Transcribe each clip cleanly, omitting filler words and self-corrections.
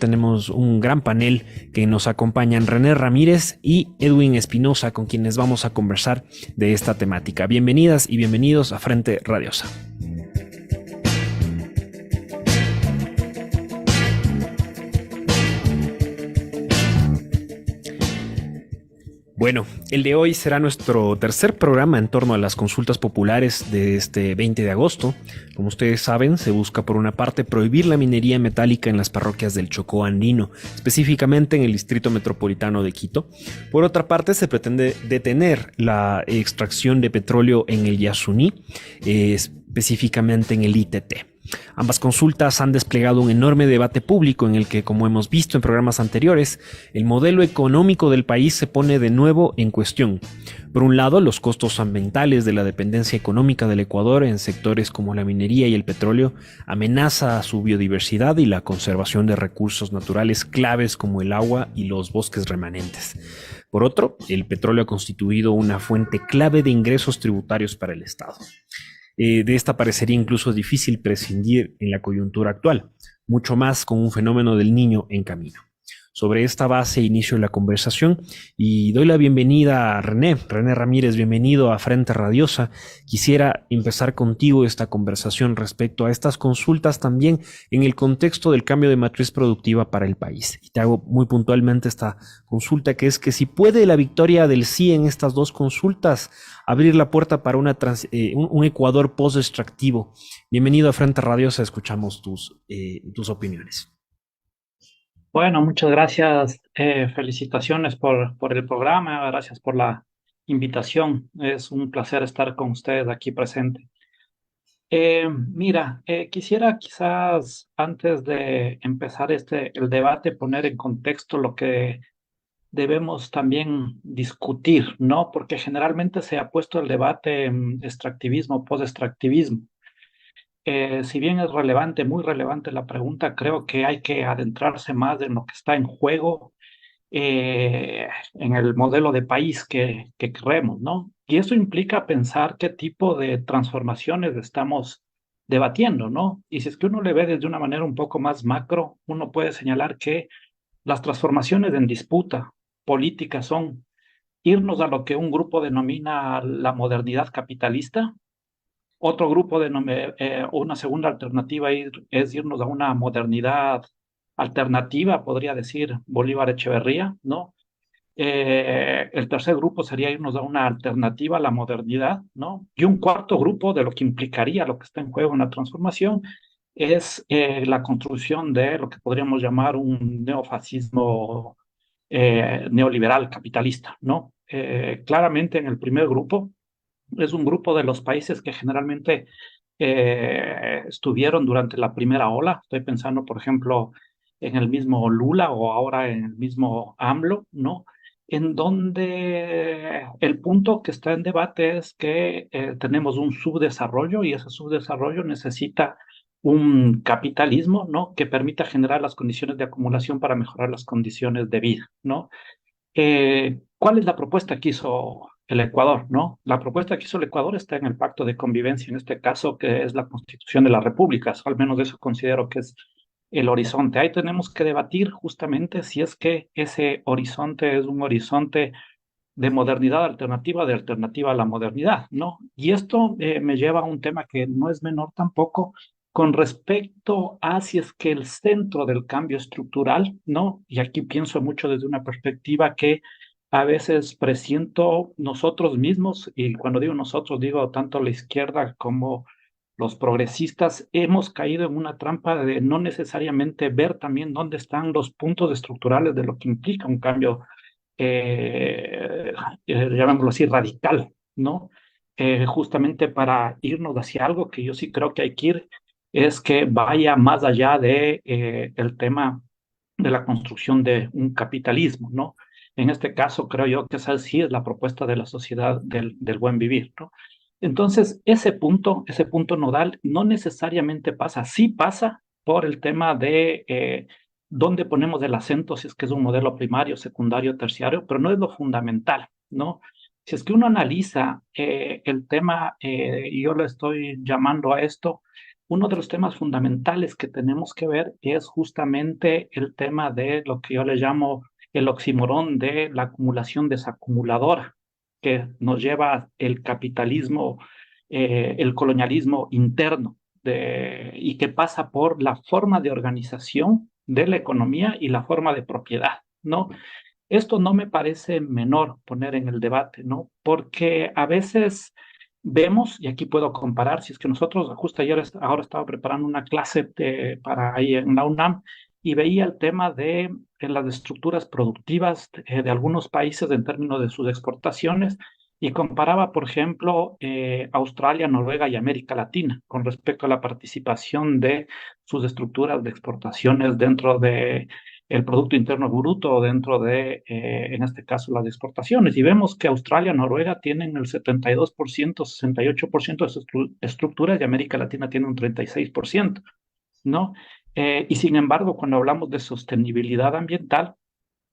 tenemos un gran panel que nos acompañan René Ramírez y Edwin Espinosa, con quienes vamos a conversar de esta temática. Bienvenidas y bienvenidos a Frente Radiosa. Bueno, el de hoy será nuestro tercer programa en torno a las consultas populares de este 20 de agosto. Como ustedes saben, se busca por una parte prohibir la minería metálica en las parroquias del Chocó andino, específicamente en el Distrito Metropolitano de Quito. Por otra parte, se pretende detener la extracción de petróleo en el Yasuní, específicamente en el ITT. Ambas consultas han desplegado un enorme debate público en el que, como hemos visto en programas anteriores, el modelo económico del país se pone de nuevo en cuestión. Por un lado, los costos ambientales de la dependencia económica del Ecuador en sectores como la minería y el petróleo amenaza a su biodiversidad y la conservación de recursos naturales claves como el agua y los bosques remanentes. Por otro, el petróleo ha constituido una fuente clave de ingresos tributarios para el Estado. De esta parecería incluso difícil prescindir en la coyuntura actual, mucho más con un fenómeno del Niño en camino. Sobre esta base inicio la conversación y doy la bienvenida a René Ramírez, bienvenido a Frente Radiosa. Quisiera empezar contigo esta conversación respecto a estas consultas también en el contexto del cambio de matriz productiva para el país. Y te hago muy puntualmente esta consulta, que es que si puede la victoria del sí en estas dos consultas abrir la puerta para un Ecuador post-extractivo. Bienvenido a Frente Radiosa, escuchamos tus opiniones. Bueno, muchas gracias. Felicitaciones por el programa. Gracias por la invitación. Es un placer estar con ustedes aquí presente. Quisiera quizás antes de empezar el debate poner en contexto lo que debemos también discutir, ¿no? Porque generalmente se ha puesto el debate en extractivismo, post-extractivismo. Si bien es relevante, muy relevante la pregunta, creo que hay que adentrarse más en lo que está en juego en el modelo de país que queremos, ¿no? Y eso implica pensar qué tipo de transformaciones estamos debatiendo, ¿no? Y si es que uno le ve desde una manera un poco más macro, uno puede señalar que las transformaciones en disputa política son irnos a lo que un grupo denomina la modernidad capitalista. Otro grupo, una segunda alternativa es irnos a una modernidad alternativa, podría decir Bolívar Echeverría, ¿no? El tercer grupo sería irnos a una alternativa a la modernidad, ¿no? Y un cuarto grupo de lo que implicaría lo que está en juego en la transformación es la construcción de lo que podríamos llamar un neofascismo neoliberal capitalista, ¿no? Claramente en el primer grupo es un grupo de los países que generalmente estuvieron durante la primera ola. Estoy pensando, por ejemplo, en el mismo Lula o ahora en el mismo AMLO, ¿no? En donde el punto que está en debate es que tenemos un subdesarrollo y ese subdesarrollo necesita un capitalismo, ¿no? Que permita generar las condiciones de acumulación para mejorar las condiciones de vida, ¿no? ¿Cuál es la propuesta que hizo el Ecuador, no? La propuesta que hizo el Ecuador está en el Pacto de Convivencia, en este caso, que es la Constitución de las Repúblicas, al menos eso considero que es el horizonte. Ahí tenemos que debatir justamente si es que ese horizonte es un horizonte de modernidad alternativa, de alternativa a la modernidad, ¿no? Y esto me lleva a un tema que no es menor tampoco, con respecto a si es que el centro del cambio estructural, ¿no? Y aquí pienso mucho desde una perspectiva que a veces presiento nosotros mismos, y cuando digo nosotros, digo tanto la izquierda como los progresistas, hemos caído en una trampa de no necesariamente ver también dónde están los puntos estructurales de lo que implica un cambio llamémoslo así, radical, ¿no? Justamente para irnos hacia algo que yo sí creo que hay que ir, es que vaya más allá de el tema de la construcción de un capitalismo, ¿no? En este caso, creo yo que esa sí es la propuesta de la sociedad del buen vivir, ¿no? Entonces, ese punto nodal no necesariamente pasa, sí pasa por el tema de dónde ponemos el acento, si es que es un modelo primario, secundario, terciario, pero no es lo fundamental, ¿no? Si es que uno analiza el tema, y yo lo estoy llamando a esto, uno de los temas fundamentales que tenemos que ver es justamente el tema de lo que yo le llamo el oxímoron de la acumulación desacumuladora, que nos lleva el capitalismo, el colonialismo interno, y que pasa por la forma de organización de la economía y la forma de propiedad, ¿no? Esto no me parece menor poner en el debate, ¿no? Porque a veces vemos, y aquí puedo comparar, si es que nosotros, justo ayer, ahora estaba preparando una clase para ahí en la UNAM y veía el tema de las estructuras productivas de algunos países en términos de sus exportaciones y comparaba, por ejemplo, Australia, Noruega y América Latina con respecto a la participación de sus estructuras de exportaciones dentro de el Producto Interno Bruto dentro de, en este caso, las exportaciones. Y vemos que Australia, Noruega tienen el 72%, 68% de sus estructuras y América Latina tiene un 36%, ¿no? Y sin embargo, cuando hablamos de sostenibilidad ambiental,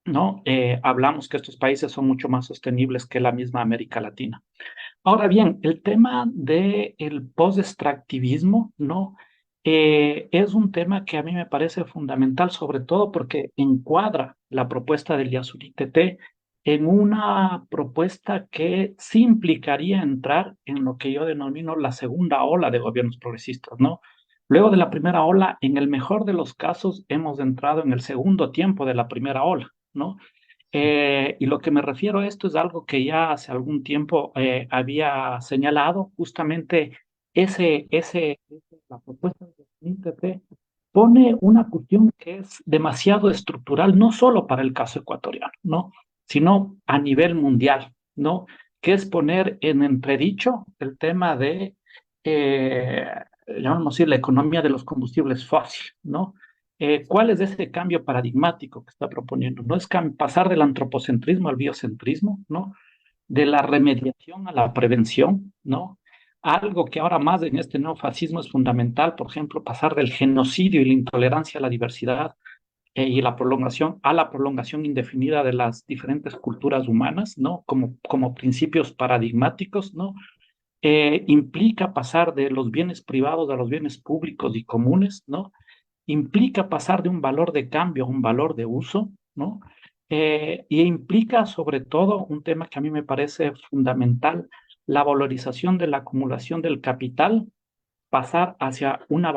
¿no? Hablamos que estos países son mucho más sostenibles que la misma América Latina. Ahora bien, el tema del post-extractivismo, ¿no? Es un tema que a mí me parece fundamental, sobre todo porque encuadra la propuesta del Yasuni TT en una propuesta que sí implicaría entrar en lo que yo denomino la segunda ola de gobiernos progresistas, ¿no? Luego de la primera ola, en el mejor de los casos, hemos entrado en el segundo tiempo de la primera ola, ¿no? Y lo que me refiero a esto es algo que ya hace algún tiempo había señalado, justamente la propuesta de INTP pone una cuestión que es demasiado estructural, no solo para el caso ecuatoriano, ¿no? Sino a nivel mundial, ¿no? Que es poner en entredicho el tema de, eh, llamamos así, la economía de los combustibles fósiles, ¿no? ¿Cuál es ese cambio paradigmático que está proponiendo? No es pasar del antropocentrismo al biocentrismo, ¿no? De la remediación a la prevención, ¿no? Algo que ahora más en este neofascismo es fundamental, por ejemplo, pasar del genocidio y la intolerancia a la diversidad y la prolongación a la prolongación indefinida de las diferentes culturas humanas, ¿no? Como principios paradigmáticos, ¿no? Implica pasar de los bienes privados a los bienes públicos y comunes, ¿no? Implica pasar de un valor de cambio a un valor de uso, ¿no? Y implica sobre todo un tema que a mí me parece fundamental, la valorización de la acumulación del capital, pasar hacia una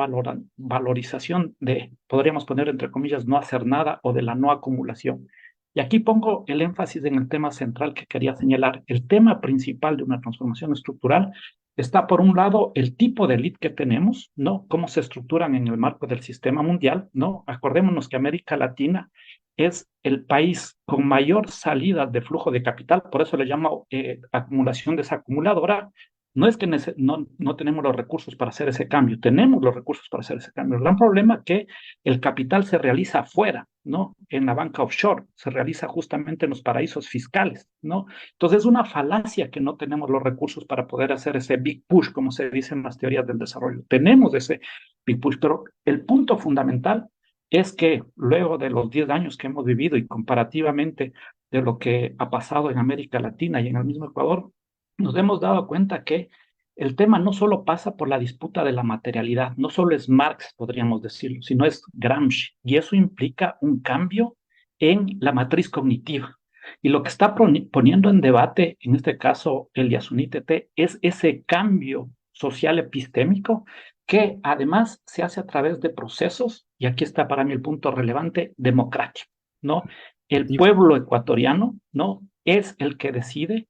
valorización de, podríamos poner entre comillas, no hacer nada o de la no acumulación. Y aquí pongo el énfasis en el tema central que quería señalar. El tema principal de una transformación estructural está, por un lado, el tipo de élite que tenemos, ¿no? Cómo se estructuran en el marco del sistema mundial, ¿no? Acordémonos que América Latina es el país con mayor salida de flujo de capital, por eso le llamo acumulación desacumuladora. No es que no tenemos los recursos para hacer ese cambio, tenemos los recursos para hacer ese cambio. El gran problema es que el capital se realiza afuera, ¿no? En la banca offshore, se realiza justamente en los paraísos fiscales, ¿no? Entonces es una falacia que no tenemos los recursos para poder hacer ese big push, como se dice en las teorías del desarrollo. Tenemos ese big push, pero el punto fundamental es que luego de los 10 años que hemos vivido y comparativamente de lo que ha pasado en América Latina y en el mismo Ecuador, nos hemos dado cuenta que el tema no solo pasa por la disputa de la materialidad, no solo es Marx, podríamos decirlo, sino es Gramsci, y eso implica un cambio en la matriz cognitiva. Y lo que está poniendo en debate, en este caso el Yasuni TT, es ese cambio social epistémico que además se hace a través de procesos, y aquí está para mí el punto relevante, democrático, ¿no? El pueblo ecuatoriano, ¿no? Es el que decide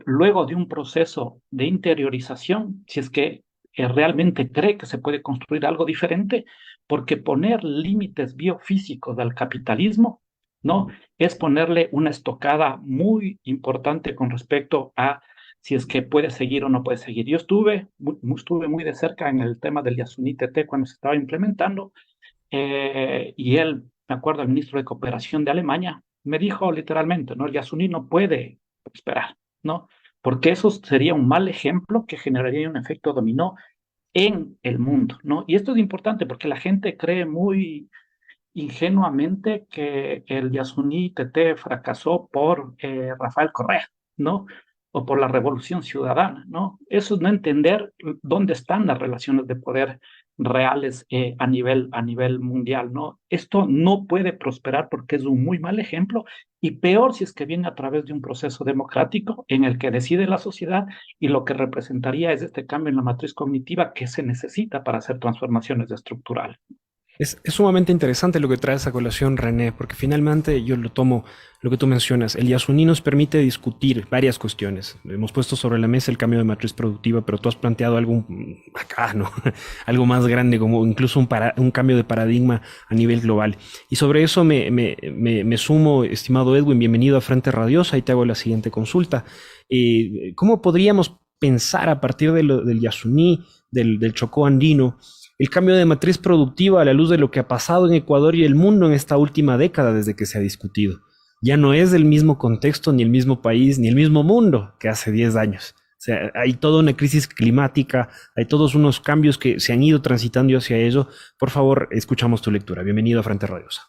luego de un proceso de interiorización, si es que realmente cree que se puede construir algo diferente, porque poner límites biofísicos al capitalismo, ¿no? Es ponerle una estocada muy importante con respecto a si es que puede seguir o no puede seguir. Yo estuve muy de cerca en el tema del Yasuni TT cuando se estaba implementando, y él, me acuerdo, el ministro de Cooperación de Alemania, me dijo literalmente, ¿no? El Yasuni no puede esperar, ¿no? Porque eso sería un mal ejemplo que generaría un efecto dominó en el mundo, ¿no? Y esto es importante porque la gente cree muy ingenuamente que el Yasuni TT fracasó por Rafael Correa, ¿no? o por la revolución ciudadana, ¿no? Eso es no entender dónde están las relaciones de poder reales a nivel mundial, ¿no? Esto no puede prosperar porque es un muy mal ejemplo y peor si es que viene a través de un proceso democrático en el que decide la sociedad y lo que representaría es este cambio en la matriz cognitiva que se necesita para hacer transformaciones estructurales. Es sumamente interesante lo que trae esa colación, René, porque finalmente yo lo tomo, lo que tú mencionas, el Yasuní nos permite discutir varias cuestiones. Hemos puesto sobre la mesa el cambio de matriz productiva, pero tú has planteado algo acá, ¿no? Algo más grande, como incluso un cambio de paradigma a nivel global. Y sobre eso me sumo, estimado Edwin, bienvenido a Frente Radiosa, y te hago la siguiente consulta. ¿Cómo podríamos pensar a partir del Yasuní, del Chocó andino, el cambio de matriz productiva a la luz de lo que ha pasado en Ecuador y el mundo en esta última década desde que se ha discutido? Ya no es el mismo contexto, ni el mismo país, ni el mismo mundo que hace 10 años. O sea, hay toda una crisis climática, hay todos unos cambios que se han ido transitando hacia ello. Por favor, escuchamos tu lectura. Bienvenido a Frente Radiosa.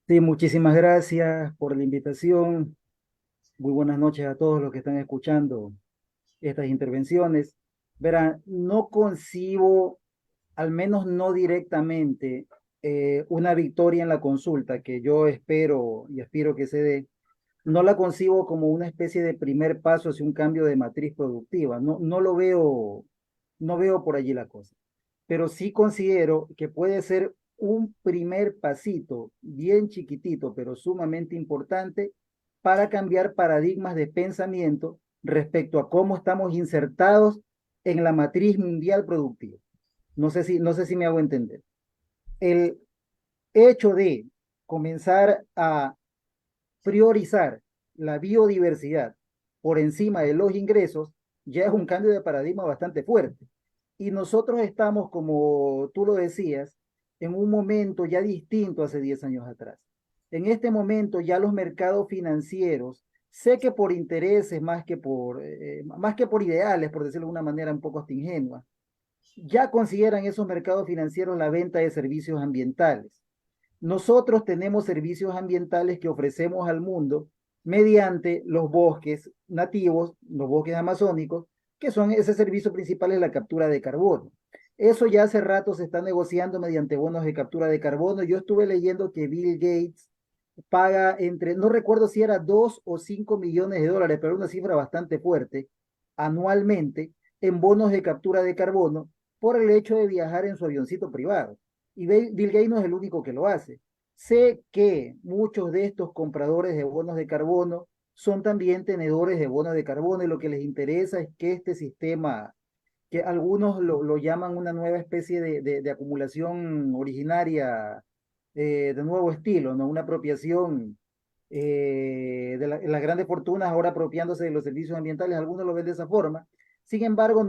Sí, muchísimas gracias por la invitación. Muy buenas noches a todos los que están escuchando estas intervenciones. Verán, no concibo, al menos no directamente, una victoria en la consulta que yo espero y aspiro que se dé. No la concibo como una especie de primer paso hacia un cambio de matriz productiva. No lo veo, no veo por allí la cosa. Pero sí considero que puede ser un primer pasito, bien chiquitito, pero sumamente importante, para cambiar paradigmas de pensamiento respecto a cómo estamos insertados en la matriz mundial productiva. No sé si me hago entender. El hecho de comenzar a priorizar la biodiversidad por encima de los ingresos ya es un cambio de paradigma bastante fuerte. Y nosotros estamos, como tú lo decías, en un momento ya distinto hace 10 años atrás. En este momento ya los mercados financieros, sé que por intereses más que por ideales, por decirlo de una manera un poco hasta ingenua, ya consideran esos mercados financieros la venta de servicios ambientales. Nosotros tenemos servicios ambientales que ofrecemos al mundo mediante los bosques nativos, los bosques amazónicos, que son ese servicio principal es la captura de carbono. Eso ya hace rato se está negociando mediante bonos de captura de carbono. Yo estuve leyendo que Bill Gates paga entre, no recuerdo si era 2 o 5 millones de dólares, pero una cifra bastante fuerte, anualmente en bonos de captura de carbono por el hecho de viajar en su avioncito privado. Y Bill Gates no es el único que lo hace. Sé que muchos de estos compradores de bonos de carbono son también tenedores de bonos de carbono y lo que les interesa es que este sistema, que algunos lo llaman una nueva especie de acumulación originaria de nuevo estilo, ¿no? Una apropiación de las grandes fortunas ahora apropiándose de los servicios ambientales, algunos lo ven de esa forma. Sin embargo,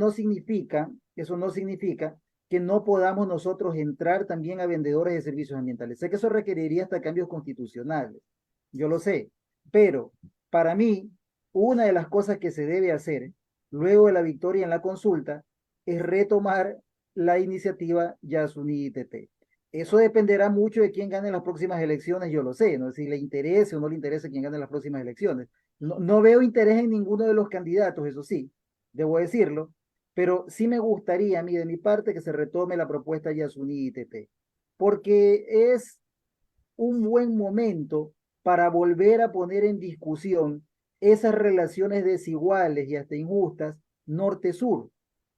eso no significa que no podamos nosotros entrar también a vendedores de servicios ambientales. Sé que eso requeriría hasta cambios constitucionales, yo lo sé, pero para mí, una de las cosas que se debe hacer luego de la victoria en la consulta es retomar la iniciativa Yasuní ITT. Eso dependerá mucho de quién gane las próximas elecciones, yo lo sé, ¿no? Si le interese o no le interese quién gane las próximas elecciones. No veo interés en ninguno de los candidatos, eso sí, debo decirlo, pero sí me gustaría a mí de mi parte que se retome la propuesta Yasuní ITT, porque es un buen momento para volver a poner en discusión esas relaciones desiguales y hasta injustas norte-sur.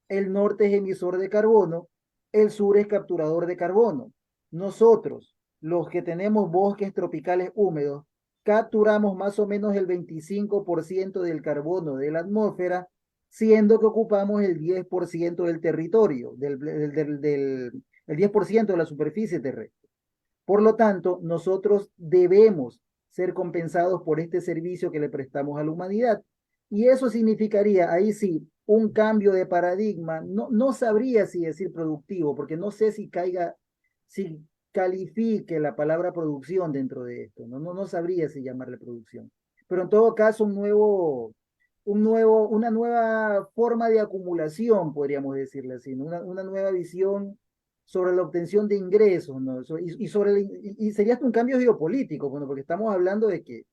El norte es emisor de carbono, el sur es capturador de carbono. Nosotros, los que tenemos bosques tropicales húmedos, capturamos más o menos el 25% del carbono de la atmósfera, siendo que ocupamos el 10% del territorio, el 10% de la superficie terrestre. Por lo tanto, nosotros debemos ser compensados por este servicio que le prestamos a la humanidad. Y eso significaría, ahí sí, un cambio de paradigma. No sabría si decir productivo, porque no sé si califique la palabra producción dentro de esto. No sabría si llamarle producción. Pero en todo caso, una nueva forma de acumulación, podríamos decirle así, ¿no? Una nueva visión sobre la obtención de ingresos, ¿no? Y sería hasta un cambio geopolítico, bueno, porque estamos hablando de que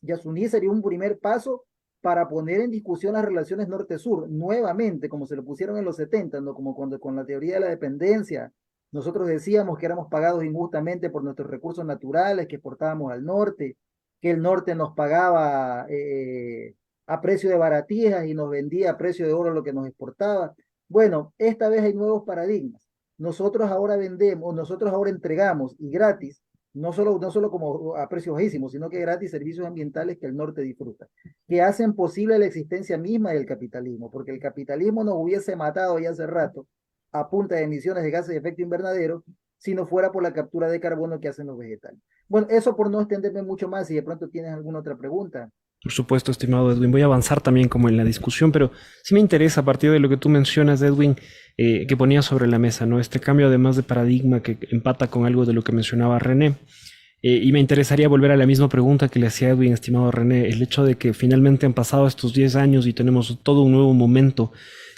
Yasuní sería un primer paso para poner en discusión las relaciones norte-sur, nuevamente, como se lo pusieron en los 70, ¿no? Como cuando con la teoría de la dependencia, nosotros decíamos que éramos pagados injustamente por nuestros recursos naturales que exportábamos al norte, que el norte nos pagaba a precio de baratijas y nos vendía a precio de oro lo que nos exportaba. Bueno, esta vez hay nuevos paradigmas. Nosotros ahora vendemos, nosotros ahora entregamos y gratis, no solo como a precios bajísimos, sino que gratis servicios ambientales que el norte disfruta, que hacen posible la existencia misma del capitalismo, porque el capitalismo nos hubiese matado ya hace rato a punta de emisiones de gases de efecto invernadero si no fuera por la captura de carbono que hacen los vegetales. Bueno, eso por no extenderme mucho más, si de pronto tienes alguna otra pregunta. Por supuesto, estimado Edwin. Voy a avanzar también como en la discusión, pero sí me interesa a partir de lo que tú mencionas, Edwin, que ponías sobre la mesa, ¿no? Este cambio además de paradigma que empata con algo de lo que mencionaba René. Y me interesaría volver a la misma pregunta que le hacía Edwin, estimado René, el hecho de que finalmente han pasado estos 10 años y tenemos todo un nuevo momento.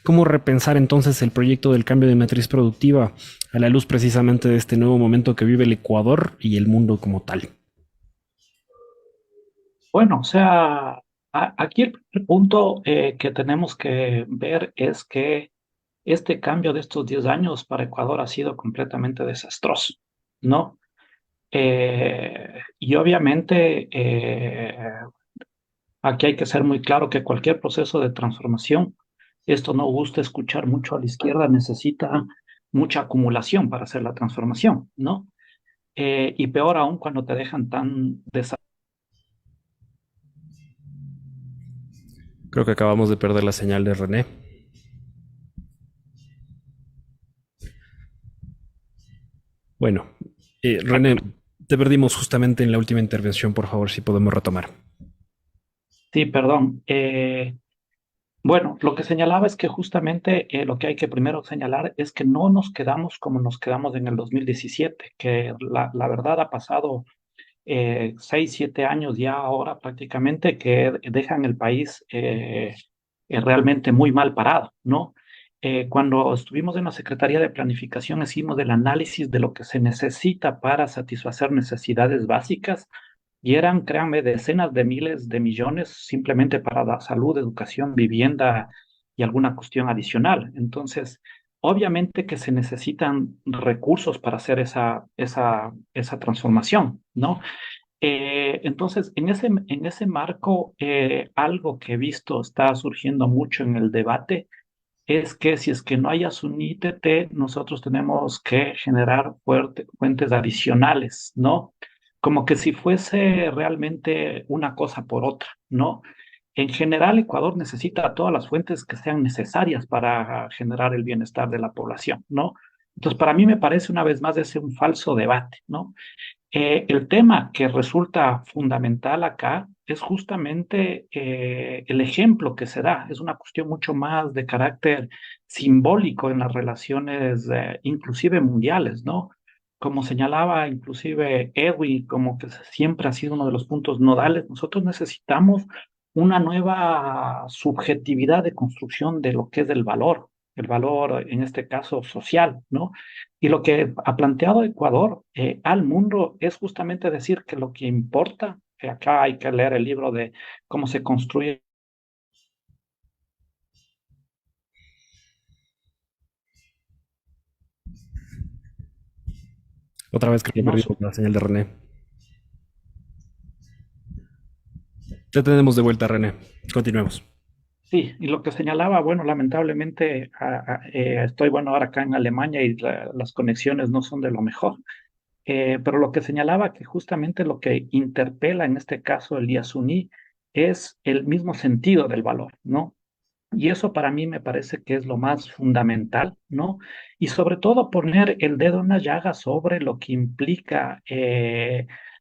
¿Cómo repensar entonces el proyecto del cambio de matriz productiva a la luz precisamente de este nuevo momento que vive el Ecuador y el mundo como tal? Bueno, o sea, aquí el primer punto que tenemos que ver es que este cambio de estos 10 años para Ecuador ha sido completamente desastroso, ¿no? Y obviamente aquí hay que ser muy claro que cualquier proceso de transformación, esto no gusta escuchar mucho a la izquierda, necesita mucha acumulación para hacer la transformación, ¿no? Y peor aún cuando te dejan tan Creo que acabamos de perder la señal de René. Bueno, René, te perdimos justamente en la última intervención, por favor, si podemos retomar. Sí, perdón. Bueno, lo que señalaba es que justamente lo que hay que primero señalar es que no nos quedamos como nos quedamos en el 2017, que la verdad ha pasado 6, 7 años ya ahora prácticamente que dejan el país realmente muy mal parado, ¿no? Cuando estuvimos en la Secretaría de Planificación hicimos el análisis de lo que se necesita para satisfacer necesidades básicas y eran, créanme, decenas de miles de millones simplemente para la salud, educación, vivienda y alguna cuestión adicional. Entonces, obviamente que se necesitan recursos para hacer esa transformación, ¿no? Entonces, en ese marco, algo que he visto está surgiendo mucho en el debate es que si es que no hay Asuni ITT, nosotros tenemos que generar fuentes adicionales, ¿no? Como que si fuese realmente una cosa por otra, ¿no? En general, Ecuador necesita todas las fuentes que sean necesarias para generar el bienestar de la población, ¿no? Entonces, para mí me parece una vez más ese un falso debate, ¿no? El tema que resulta fundamental acá es justamente el ejemplo que se da. Es una cuestión mucho más de carácter simbólico en las relaciones, inclusive mundiales, ¿no? Como señalaba inclusive Edwin, como que siempre ha sido uno de los puntos nodales, nosotros necesitamos una nueva subjetividad de construcción de lo que es el valor en este caso social, ¿no? Y lo que ha planteado Ecuador al mundo es justamente decir que lo que importa, que acá hay que leer el libro de cómo se construye. Otra vez creo que No, perdimos la señal de René. Te tenemos de vuelta, René. Continuemos. sí, y lo que señalaba, bueno, lamentablemente estoy, bueno, ahora acá en Alemania y las conexiones no son de lo mejor. Pero lo que señalaba que justamente lo que interpela en este caso el Yasuní es el mismo sentido del valor, ¿no? Y eso para mí me parece que es lo más fundamental, ¿no? Y sobre todo poner el dedo en la llaga sobre lo que implica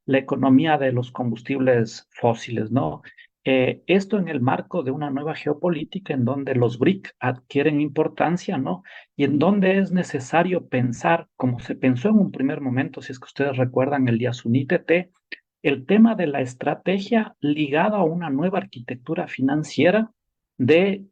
la economía de los combustibles fósiles, ¿no? Esto en el marco de una nueva geopolítica en donde los BRIC adquieren importancia, ¿no? Y en donde es necesario pensar, como se pensó en un primer momento, si es que ustedes recuerdan el Yasuní TT, el tema de la estrategia ligada a una nueva arquitectura financiera de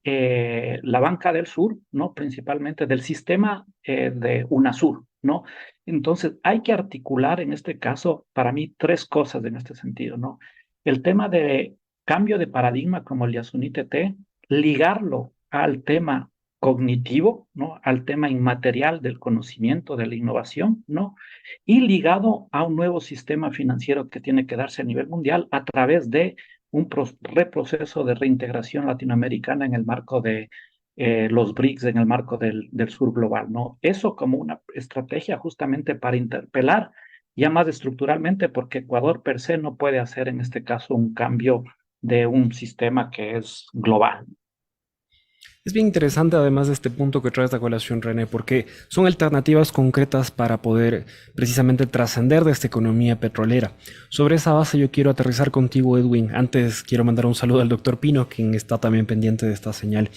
la banca del sur, ¿no? Principalmente del sistema de UNASUR, ¿no? Entonces, hay que articular en este caso, para mí, tres cosas en este sentido, ¿no? El tema de cambio de paradigma como el Yasuní TT, ligarlo al tema cognitivo, ¿no? Al tema inmaterial del conocimiento, de la innovación, ¿no? Y ligado a un nuevo sistema financiero que tiene que darse a nivel mundial a través de un reproceso de reintegración latinoamericana en el marco de los BRICS, en el marco del sur global, ¿no? Eso como una estrategia justamente para interpelar ya más estructuralmente, porque Ecuador per se no puede hacer en este caso un cambio de un sistema que es global. Es bien interesante además de este punto que traes a colación, René, porque son alternativas concretas para poder precisamente trascender de esta economía petrolera. Sobre esa base yo quiero aterrizar contigo, Edwin. Antes quiero mandar un saludo al doctor Pino, quien está también pendiente de esta señal.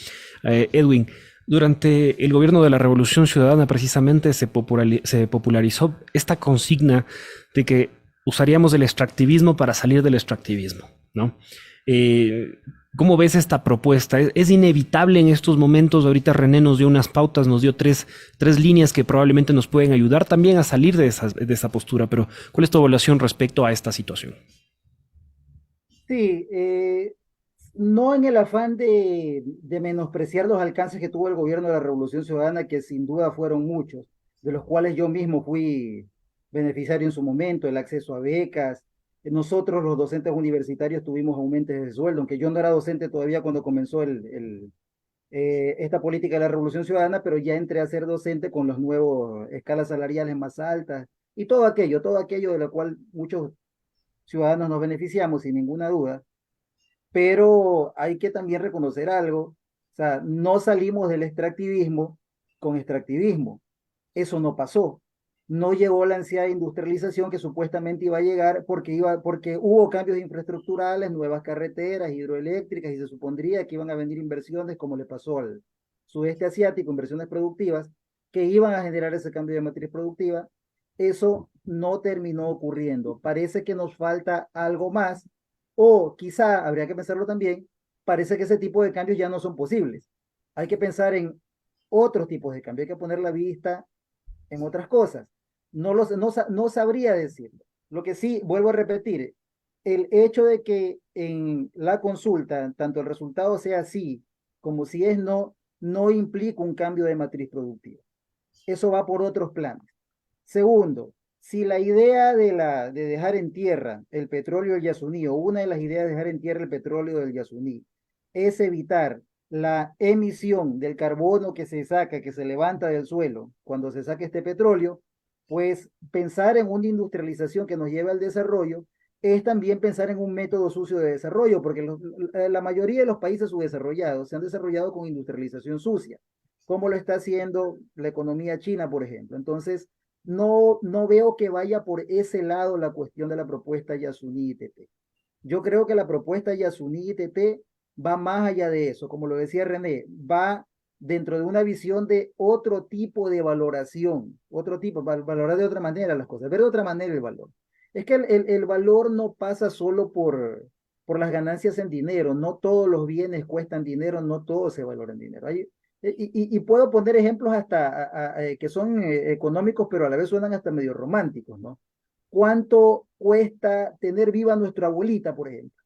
Edwin, durante el gobierno de la Revolución Ciudadana precisamente se popularizó esta consigna de que usaríamos el extractivismo para salir del extractivismo, ¿no? Eh, ¿Cómo esa esta propuesta? Es inevitable en estos momentos. Ahorita René nos dio unas pautas, nos dio tres líneas que probablemente nos pueden ayudar también a salir de esa postura, pero ¿cuál es tu evaluación respecto a esta situación? Sí, no en el afán de menospreciar los alcances que tuvo el gobierno de la Revolución Ciudadana, que sin duda fueron muchos, de los cuales yo mismo fui beneficiario en su momento, el acceso a becas. Nosotros, los docentes universitarios, tuvimos aumentos de sueldo, aunque yo no era docente todavía cuando comenzó esta política de la Revolución Ciudadana, pero ya entré a ser docente con las nuevas escalas salariales más altas y todo aquello de lo cual muchos ciudadanos nos beneficiamos sin ninguna duda, pero hay que también reconocer algo, o sea, no salimos del extractivismo con extractivismo, eso no pasó. No llegó la ansiada industrialización que supuestamente iba a llegar porque hubo cambios infraestructurales, nuevas carreteras, hidroeléctricas, y se supondría que iban a venir inversiones como le pasó al sudeste asiático, inversiones productivas, que iban a generar ese cambio de matriz productiva. Eso no terminó ocurriendo. Parece que nos falta algo más, o quizá habría que pensarlo también, parece que ese tipo de cambios ya no son posibles. Hay que pensar en otros tipos de cambios, hay que poner la vista en otras cosas. No sabría decirlo. Lo que sí, vuelvo a repetir, el hecho de que en la consulta, tanto el resultado sea sí como si es no, no implica un cambio de matriz productiva. Eso va por otros planes. Segundo, si la idea de dejar en tierra el petróleo del Yasuní, o una de las ideas de dejar en tierra el petróleo del Yasuní, es evitar la emisión del carbono que se saca, que se levanta del suelo cuando se saque este petróleo, pues pensar en una industrialización que nos lleve al desarrollo es también pensar en un método sucio de desarrollo, porque la mayoría de los países subdesarrollados se han desarrollado con industrialización sucia, como lo está haciendo la economía china, por ejemplo. Entonces, no veo que vaya por ese lado la cuestión de la propuesta Yasuní ITT. Yo creo que la propuesta Yasuní ITT va más allá de eso, como lo decía René, va dentro de una visión de otro tipo de valoración, otro tipo, valorar de otra manera las cosas, ver de otra manera el valor. Es que el valor no pasa solo por las ganancias en dinero, no todos los bienes cuestan dinero, no todo se valora en dinero. Y puedo poner ejemplos hasta que son económicos, pero a la vez suenan hasta medio románticos, ¿no? ¿Cuánto cuesta tener viva a nuestra abuelita, por ejemplo?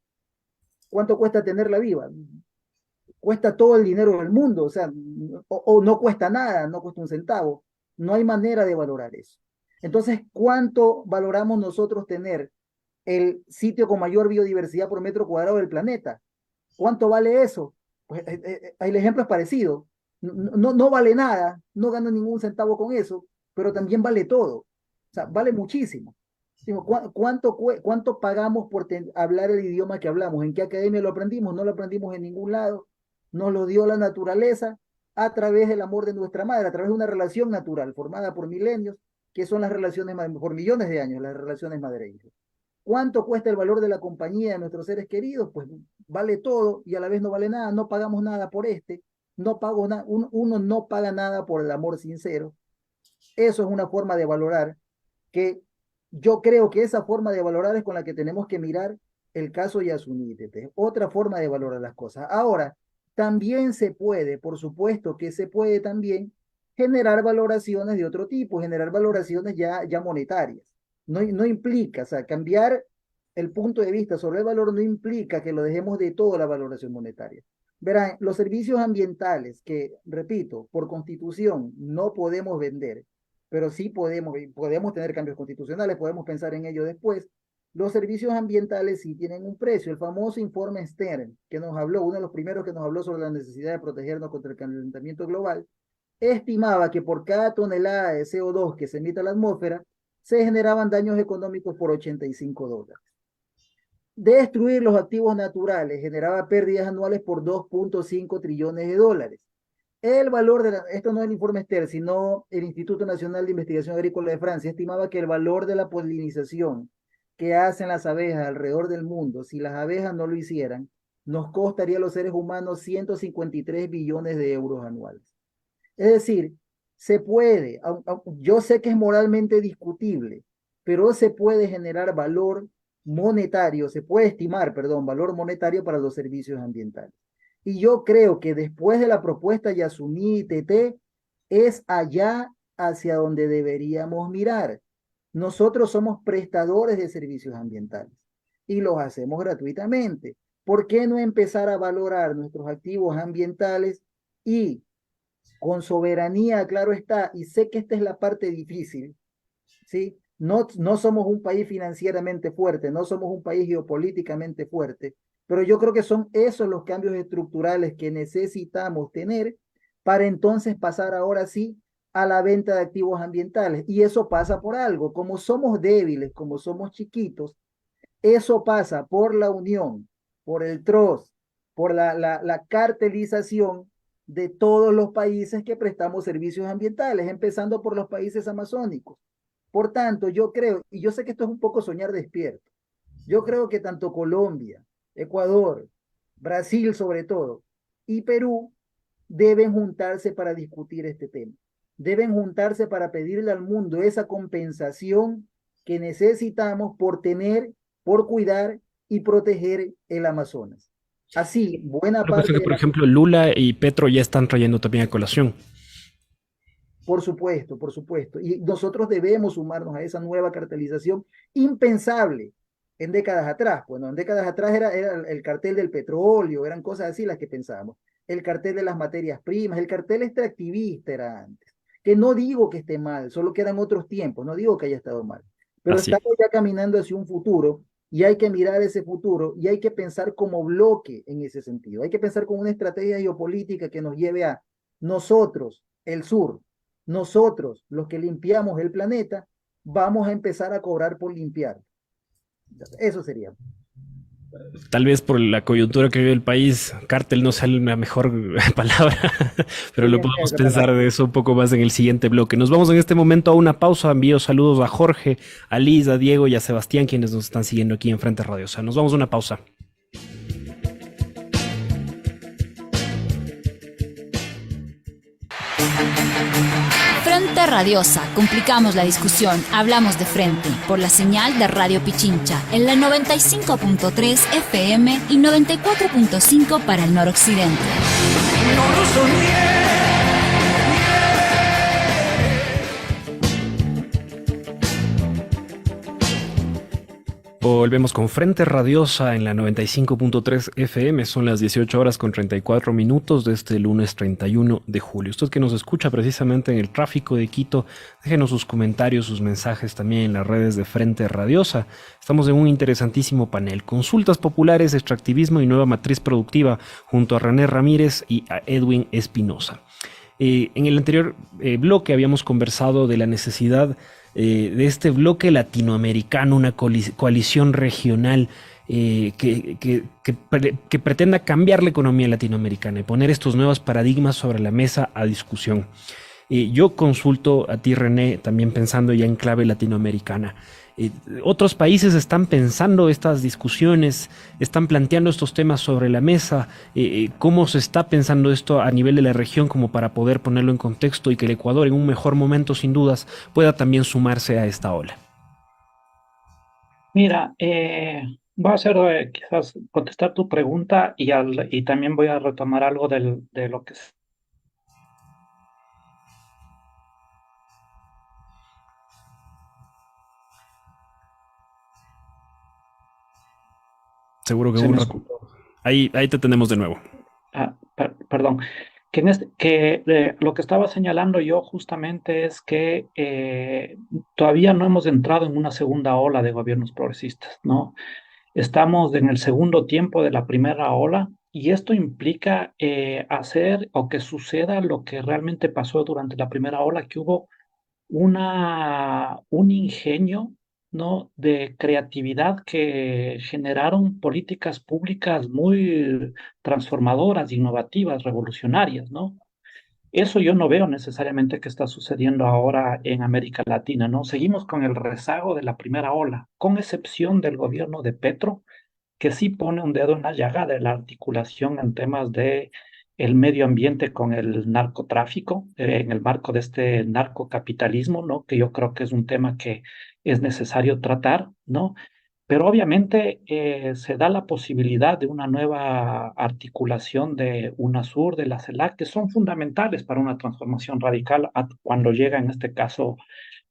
¿Cuánto cuesta tenerla viva? Cuesta todo el dinero del mundo, o sea, o no cuesta nada, no cuesta un centavo. No hay manera de valorar eso. Entonces, ¿cuánto valoramos nosotros tener el sitio con mayor biodiversidad por metro cuadrado del planeta? ¿Cuánto vale eso? Pues el ejemplo es parecido. No vale nada, no gano ningún centavo con eso, pero también vale todo. O sea, vale muchísimo. Digo, ¿cuánto pagamos por hablar el idioma que hablamos? ¿En qué academia lo aprendimos? No lo aprendimos en ningún lado. Nos lo dio la naturaleza a través del amor de nuestra madre, a través de una relación natural formada por milenios, que son las relaciones, por millones de años, las relaciones madre-hijo. ¿Cuánto cuesta el valor de la compañía de nuestros seres queridos? Pues vale todo y a la vez no vale nada. No pagamos nada por no pago nada, uno no paga nada por el amor sincero. Eso es una forma de valorar que yo creo que esa forma de valorar es con la que tenemos que mirar el caso Yasuní. Otra forma de valorar las cosas. Ahora, también se puede, por supuesto que se puede también generar valoraciones de otro tipo, generar valoraciones ya monetarias. No implica, o sea, cambiar el punto de vista sobre el valor no implica que lo dejemos de toda la valoración monetaria. Verán, los servicios ambientales que, repito, por constitución no podemos vender, pero sí podemos tener cambios constitucionales, podemos pensar en ello después. Los servicios ambientales sí tienen un precio. El famoso informe Stern, que nos habló, uno de los primeros que nos habló sobre la necesidad de protegernos contra el calentamiento global, estimaba que por cada tonelada de CO2 que se emite a la atmósfera, se generaban daños económicos por $85. Destruir los activos naturales generaba pérdidas anuales por 2.5 trillones de dólares. El valor esto no es el informe Ster, sino el Instituto Nacional de Investigación Agrícola de Francia estimaba que el valor de la polinización que hacen las abejas alrededor del mundo, si las abejas no lo hicieran, nos costaría a los seres humanos 153 billones de euros anuales. Es decir, se puede, yo sé que es moralmente discutible, pero se puede generar valor monetario, se puede estimar, perdón, valor monetario para los servicios ambientales. Y yo creo que después de la propuesta Yasuní-TT, es allá hacia donde deberíamos mirar. Nosotros somos prestadores de servicios ambientales y los hacemos gratuitamente. ¿Por qué no empezar a valorar nuestros activos ambientales y con soberanía, claro está, y sé que esta es la parte difícil, ¿sí? No somos un país financieramente fuerte, no somos un país geopolíticamente fuerte, pero yo creo que son esos los cambios estructurales que necesitamos tener para entonces pasar ahora sí a la venta de activos ambientales. Y eso pasa por algo, como somos débiles, como somos chiquitos, eso pasa por la unión, por el trust, por la cartelización de todos los países que prestamos servicios ambientales, empezando por los países amazónicos. Por tanto, yo creo, y yo sé que esto es un poco soñar despierto, yo creo que tanto Colombia, Ecuador, Brasil sobre todo, y Perú deben juntarse para discutir este tema. Deben juntarse para pedirle al mundo esa compensación que necesitamos por tener, por cuidar y proteger el Amazonas. Así, buena Una cuestión parte que, de por la... ejemplo, Lula y Petro ya están trayendo también a colación. Por supuesto, por supuesto. Y nosotros debemos sumarnos a esa nueva cartelización impensable en décadas atrás. Bueno, en décadas atrás era el cartel del petróleo, eran cosas así las que pensábamos. El cartel de las materias primas, el cartel extractivista era antes. Que no digo que esté mal, solo que eran otros tiempos, no digo que haya estado mal. Pero Así es. estamos ya caminando hacia un futuro y hay que mirar ese futuro y hay que pensar como bloque en ese sentido. Hay que pensar con una estrategia geopolítica que nos lleve a nosotros, el sur, nosotros, los que limpiamos el planeta, vamos a empezar a cobrar por limpiar. Eso sería. Tal vez por la coyuntura que vive el país, cártel no sea la mejor palabra, pero Muy lo bien, podemos esa pensar palabra. de eso un poco más en el siguiente bloque. Nos vamos en este momento a una pausa. Envío saludos a Jorge, a Liz, a Diego y a Sebastián, quienes nos están siguiendo aquí en Frente Radio. O sea, nos vamos a una pausa. Frente Radiosa, complicamos la discusión, hablamos de frente, por la señal de Radio Pichincha, en la 95.3 FM y 94.5 para el noroccidente. No lo soñé. Volvemos con Frente Radiosa en la 95.3 FM. Son las 18 horas con 34 minutos de este lunes 31 de julio. Usted que nos escucha precisamente en el tráfico de Quito, déjenos sus comentarios, sus mensajes también en las redes de Frente Radiosa. Estamos en un interesantísimo panel. Consultas populares, extractivismo y nueva matriz productiva junto a René Ramírez y a Edwin Espinosa. En el anterior bloque habíamos conversado de la necesidad de este bloque latinoamericano, una coalición regional que pretenda cambiar la economía latinoamericana y poner estos nuevos paradigmas sobre la mesa a discusión. Yo consulto a ti, René, también pensando ya en clave latinoamericana. Otros países están pensando estas discusiones, están planteando estos temas sobre la mesa. ¿Cómo se está pensando esto a nivel de la región como para poder ponerlo en contexto y que el Ecuador en un mejor momento, sin dudas, pueda también sumarse a esta ola? Mira, voy a hacer quizás contestar tu pregunta y también voy a retomar algo de lo que Seguro que Se un me rato. Ahí te tenemos de nuevo. perdón, lo que estaba señalando yo justamente es que todavía no hemos entrado en una segunda ola de gobiernos progresistas, ¿no? Estamos en el segundo tiempo de la primera ola y esto implica hacer o que suceda lo que realmente pasó durante la primera ola, que hubo un ingenio, ¿no? de creatividad que generaron políticas públicas muy transformadoras, innovativas, revolucionarias, ¿no? Eso yo no veo necesariamente que está sucediendo ahora en América Latina, ¿no? Seguimos con el rezago de la primera ola, con excepción del gobierno de Petro, que sí pone un dedo en la llaga de la articulación en temas de el medio ambiente con el narcotráfico, en el marco de este narcocapitalismo, ¿no? Que yo creo que es un tema que es necesario tratar, ¿no? Pero obviamente se da la posibilidad de una nueva articulación de UNASUR, de la CELAC, que son fundamentales para una transformación radical cuando llega en este caso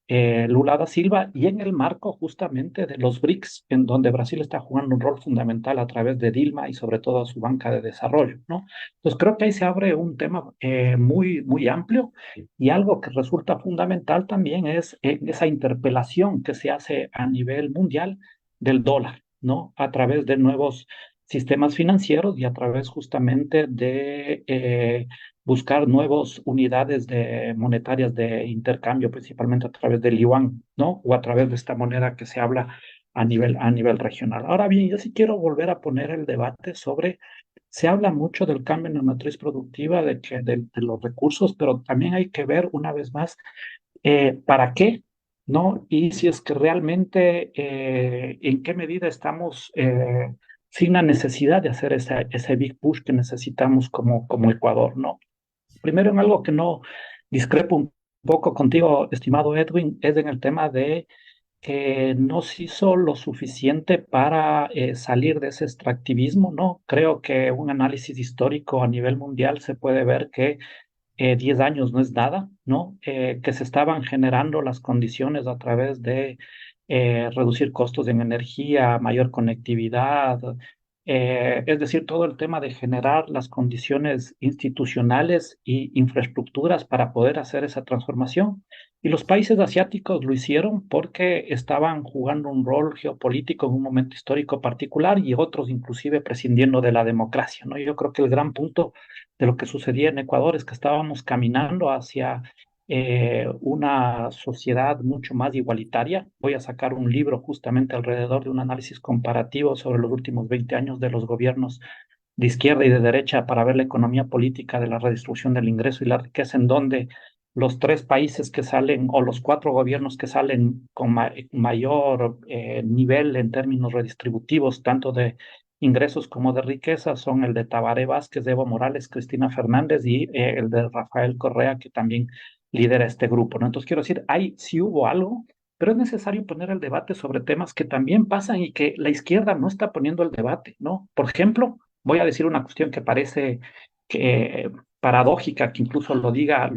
Lula da Silva y en el marco justamente de los BRICS, en donde Brasil está jugando un rol fundamental a través de Dilma y sobre todo su banca de desarrollo, ¿no? Entonces creo que ahí se abre un tema muy amplio y algo que resulta fundamental también es esa interpelación que se hace a nivel mundial del dólar, ¿no? A través de nuevos sistemas financieros y a través justamente de buscar nuevas unidades monetarias de intercambio, principalmente a través del yuan, ¿no? O a través de esta moneda que se habla a nivel regional. Ahora bien, yo sí quiero volver a poner el debate sobre, se habla mucho del cambio en la matriz productiva, de los recursos, pero también hay que ver una vez más para qué, ¿no? Y si es que realmente en qué medida estamos sin la necesidad de hacer ese big push que necesitamos como Ecuador, ¿no? Primero, en algo que no discrepo un poco contigo, estimado Edwin, es en el tema de que no se hizo lo suficiente para salir de ese extractivismo, ¿no? Creo que un análisis histórico a nivel mundial se puede ver que 10 años no es nada, ¿no? Que se estaban generando las condiciones a través de reducir costos en energía, mayor conectividad, es decir, todo el tema de generar las condiciones institucionales y infraestructuras para poder hacer esa transformación. Y los países asiáticos lo hicieron porque estaban jugando un rol geopolítico en un momento histórico particular y otros inclusive prescindiendo de la democracia, ¿no? Yo creo que el gran punto de lo que sucedía en Ecuador es que estábamos caminando hacia una sociedad mucho más igualitaria. Voy a sacar un libro justamente alrededor de un análisis comparativo sobre los últimos 20 años de los gobiernos de izquierda y de derecha para ver la economía política de la redistribución del ingreso y la riqueza, en donde los tres países que salen o los cuatro gobiernos que salen con mayor nivel en términos redistributivos, tanto de ingresos como de riqueza, son el de Tabaré Vázquez, Evo Morales, Cristina Fernández y el de Rafael Correa, que también lidera este grupo, ¿no? Entonces quiero decir, ahí sí hubo algo, pero es necesario poner el debate sobre temas que también pasan y que la izquierda no está poniendo el debate, ¿no? Por ejemplo, voy a decir una cuestión que parece que, paradójica, que incluso lo diga.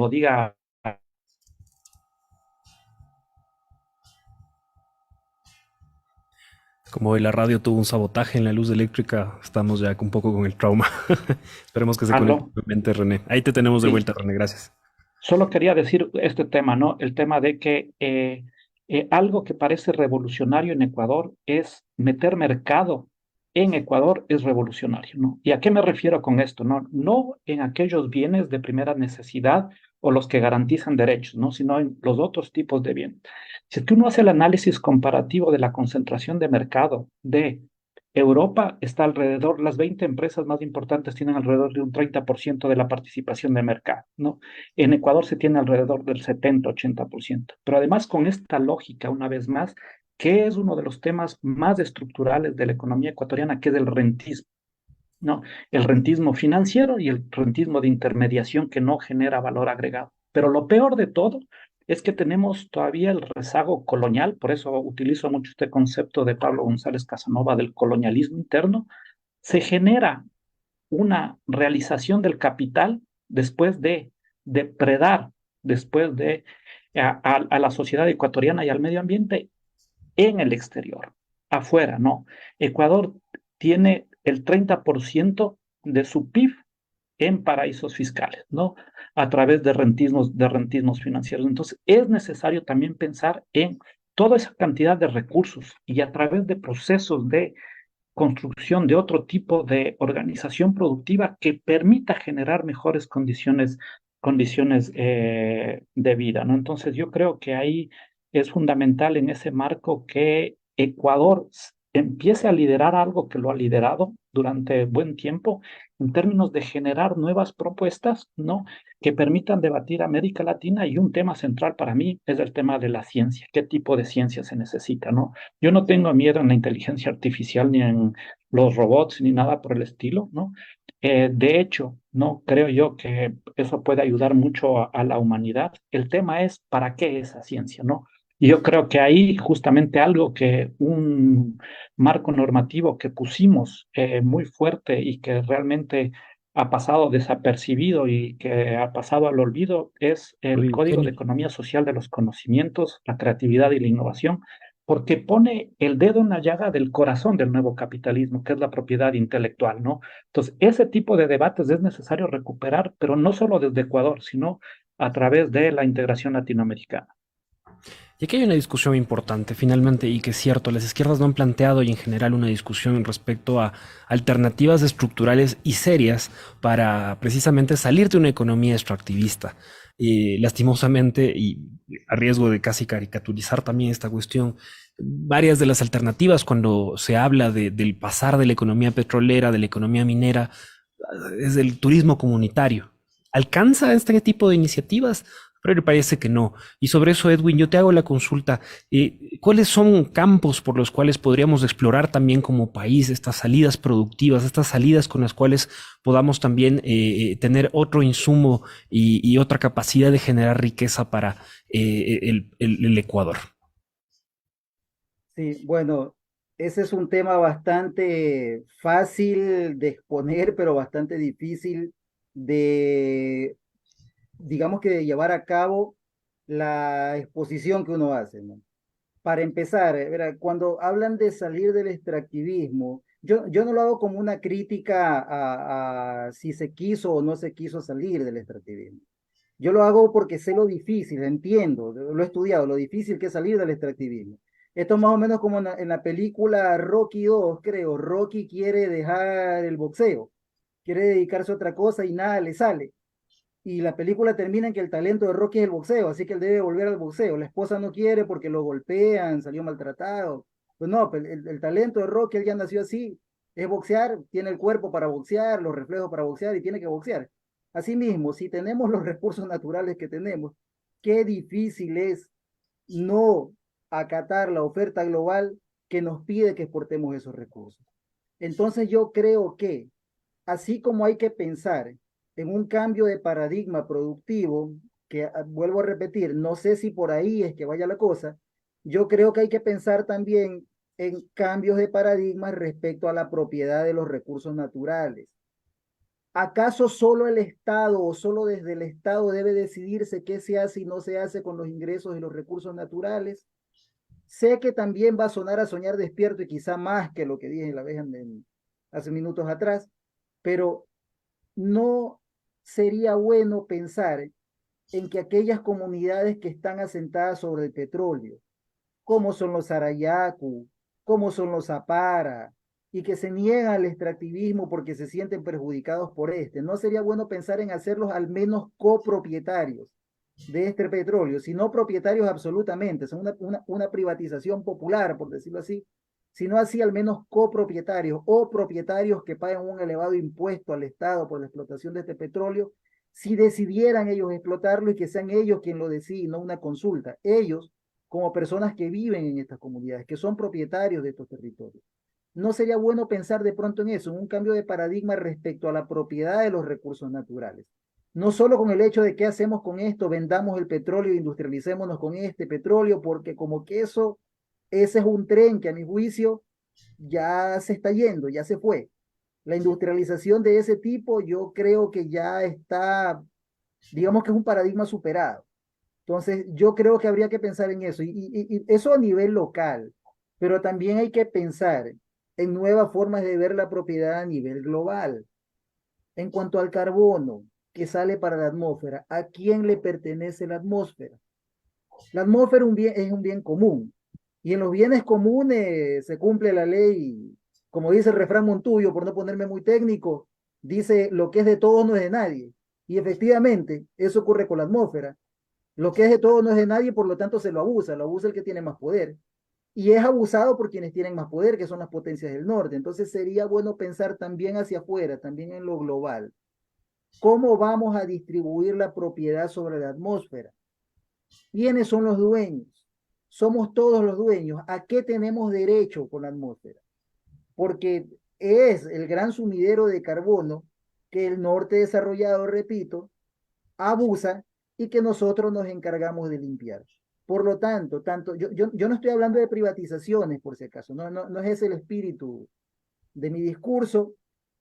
Como hoy la radio tuvo un sabotaje en la luz eléctrica, estamos ya un poco con el trauma. Esperemos que se conecte Aló, nuevamente, René. Ahí te tenemos de sí, vuelta, René, gracias. solo quería decir este tema, ¿no? El tema de que algo que parece revolucionario en Ecuador es meter mercado en Ecuador es revolucionario, ¿no? ¿Y a qué me refiero con esto? No, no en aquellos bienes de primera necesidad o los que garantizan derechos, ¿no? Sino en los otros tipos de bienes. Si es que uno hace el análisis comparativo de la concentración de mercado de Europa, está alrededor, las 20 empresas más importantes tienen alrededor de un 30% de la participación de mercado, ¿no? En Ecuador se tiene alrededor del 70-80%. Pero además con esta lógica, una vez más, que es uno de los temas más estructurales de la economía ecuatoriana, que es el rentismo, ¿no? El rentismo financiero y el rentismo de intermediación que no genera valor agregado. Pero lo peor de todo es que tenemos todavía el rezago colonial, por eso utilizo mucho este concepto de Pablo González Casanova del colonialismo interno. Se genera una realización del capital después de depredar, después de a la sociedad ecuatoriana y al medio ambiente en el exterior, afuera, ¿no? Ecuador tiene el 30% de su PIB en paraísos fiscales, ¿no? A través de rentismos financieros. Entonces, es necesario también pensar en toda esa cantidad de recursos y a través de procesos de construcción de otro tipo de organización productiva que permita generar mejores condiciones de vida, ¿no? Entonces yo creo que ahí es fundamental en ese marco que Ecuador empiece a liderar algo que lo ha liderado durante buen tiempo en términos de generar nuevas propuestas, ¿no? Que permitan debatir América Latina y un tema central para mí es el tema de la ciencia, qué tipo de ciencia se necesita, ¿no? Yo no tengo miedo en la inteligencia artificial ni en los robots ni nada por el estilo, ¿no? De hecho, no creo yo que eso puede ayudar mucho a la humanidad. El tema es para qué esa ciencia, ¿no? Y yo creo que ahí justamente algo que un marco normativo que pusimos muy fuerte y que realmente ha pasado desapercibido y que ha pasado al olvido es el Oye, Código de Eugenio. Economía Social de los Conocimientos, la Creatividad y la Innovación, porque pone el dedo en la llaga del corazón del nuevo capitalismo, que es la propiedad intelectual, ¿no? Entonces, ese tipo de debates es necesario recuperar, pero no solo desde Ecuador, sino a través de la integración latinoamericana. Y aquí hay una discusión importante, finalmente, y que es cierto, las izquierdas no han planteado y en general una discusión respecto a alternativas estructurales y serias para precisamente salir de una economía extractivista. Lastimosamente, y a riesgo de casi caricaturizar también esta cuestión, varias de las alternativas cuando se habla del pasar de la economía petrolera, de la economía minera, es el turismo comunitario. ¿Alcanza este tipo de iniciativas? Pero me parece que no. Y sobre eso, Edwin, yo te hago la consulta. ¿Cuáles son campos por los cuales podríamos explorar también como país estas salidas productivas, estas salidas con las cuales podamos también tener otro insumo y otra capacidad de generar riqueza para el Ecuador? Sí, bueno, ese es un tema bastante fácil de exponer, pero bastante difícil de, digamos que de llevar a cabo la exposición que uno hace, ¿no? Para empezar, verá, cuando hablan de salir del extractivismo, yo no lo hago como una crítica a si se quiso o no se quiso salir del extractivismo. Yo lo hago porque sé lo difícil, entiendo, lo he estudiado, lo difícil que es salir del extractivismo. Esto es más o menos como en la película Rocky 2, creo. Rocky quiere dejar el boxeo, quiere dedicarse a otra cosa y nada le sale. Y la película termina en que el talento de Rocky es el boxeo, así que él debe volver al boxeo. La esposa no quiere porque lo golpean, salió maltratado. Pues no, pues el talento de Rocky, él ya nació así, es boxear, tiene el cuerpo para boxear, los reflejos para boxear y tiene que boxear. Asimismo, si tenemos los recursos naturales que tenemos, qué difícil es no acatar la oferta global que nos pide que exportemos esos recursos. Entonces yo creo que así como hay que pensar en un cambio de paradigma productivo, que vuelvo a repetir, no sé si por ahí es que vaya la cosa, yo creo que hay que pensar también en cambios de paradigma respecto a la propiedad de los recursos naturales. ¿Acaso solo el Estado o solo desde el Estado debe decidirse qué se hace y no se hace con los ingresos y los recursos naturales? Sé que también va a sonar a soñar despierto y quizá más que lo que dije la vez hace minutos atrás, pero no sería bueno pensar en que aquellas comunidades que están asentadas sobre el petróleo, como son los Arayacu, como son los Zapara, y que se niegan al extractivismo porque se sienten perjudicados por este, no sería bueno pensar en hacerlos al menos copropietarios de este petróleo, sino propietarios absolutamente, son una privatización popular, por decirlo así, sino así al menos copropietarios o propietarios que paguen un elevado impuesto al Estado por la explotación de este petróleo, si decidieran ellos explotarlo y que sean ellos quien lo deciden, no una consulta. Ellos, como personas que viven en estas comunidades, que son propietarios de estos territorios. ¿No sería bueno pensar de pronto en eso, en un cambio de paradigma respecto a la propiedad de los recursos naturales? No solo con el hecho de qué hacemos con esto, vendamos el petróleo, industrialicémonos con este petróleo, porque como que eso, ese es un tren que a mi juicio ya se está yendo, ya se fue. La industrialización de ese tipo yo creo que ya está, digamos que es un paradigma superado. Entonces, yo creo que habría que pensar en eso, y eso a nivel local, pero también hay que pensar en nuevas formas de ver la propiedad a nivel global. En cuanto al carbono que sale para la atmósfera, ¿a quién le pertenece la atmósfera? La atmósfera es un bien común, y en los bienes comunes se cumple la ley, como dice el refrán Montuyo, por no ponerme muy técnico, dice lo que es de todos no es de nadie. Y efectivamente, eso ocurre con la atmósfera. Lo que es de todos no es de nadie, por lo tanto lo abusa el que tiene más poder. Y es abusado por quienes tienen más poder, que son las potencias del norte. Entonces sería bueno pensar también hacia afuera, también en lo global. ¿Cómo vamos a distribuir la propiedad sobre la atmósfera? ¿Quiénes son los dueños? Somos todos los dueños. ¿A qué tenemos derecho con la atmósfera? Porque es el gran sumidero de carbono que el norte desarrollado, repito, abusa y que nosotros nos encargamos de limpiar. Por lo tanto, yo no estoy hablando de privatizaciones, por si acaso, no es ese el espíritu de mi discurso,